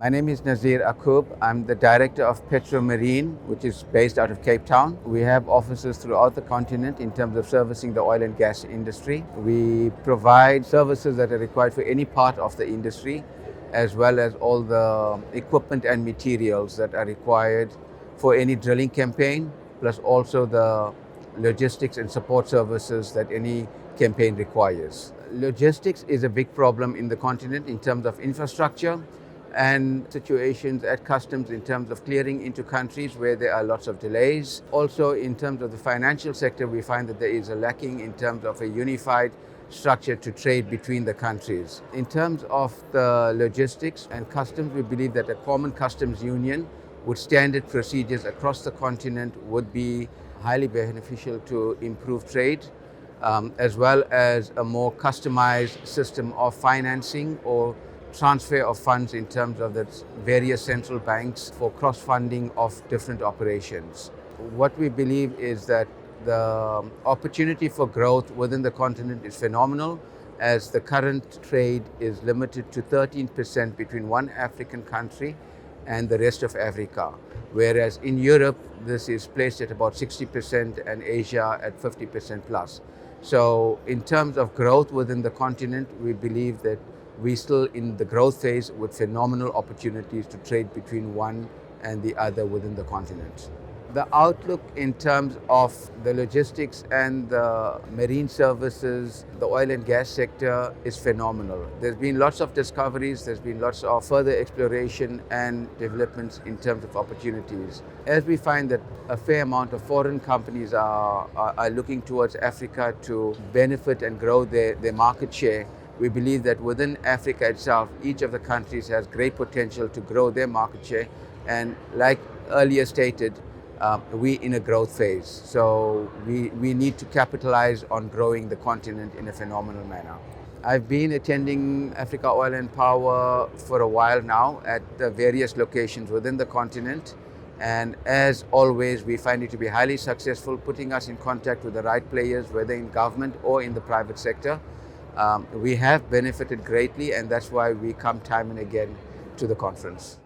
My name is Nazir Akoob. I'm the director of Petromarine, which is based out of Cape Town. We have offices throughout the continent in terms of servicing the oil and gas industry. We provide services that are required for any part of the industry, as well as all the equipment and materials that are required for any drilling campaign, plus also the logistics and support services that any campaign requires. Logistics is a big problem in the continent in terms of infrastructure and situations at customs in terms of clearing into countries where there are lots of delays. Also, in terms of the financial sector, we find that there is a lacking in terms of a unified structure to trade between the countries. In terms of the logistics and customs, we believe that a common customs union with standard procedures across the continent would be highly beneficial to improve trade, as well as a more customized system of financing or transfer of funds in terms of the various central banks for cross-funding of different operations. What we believe is that the opportunity for growth within the continent is phenomenal, as the current trade is limited to 13% between one African country and the rest of Africa, whereas in Europe this is placed at about 60% and Asia at 50% plus. So in terms of growth within the continent, we believe that we're still in the growth phase with phenomenal opportunities to trade between one and the other within the continent. The outlook in terms of the logistics and the marine services, the oil and gas sector is phenomenal. There's been lots of discoveries, there's been lots of further exploration and developments in terms of opportunities. As we find that a fair amount of foreign companies are looking towards Africa to benefit and grow their market share, we believe that within Africa itself, each of the countries has great potential to grow their market share. And like earlier stated, we're in a growth phase. So we need to capitalize on growing the continent in a phenomenal manner. I've been attending Africa Oil and Power for a while now at the various locations within the continent. And as always, we find it to be highly successful, putting us in contact with the right players, whether in government or in the private sector. We have benefited greatly, and that's why we come time and again to the conference.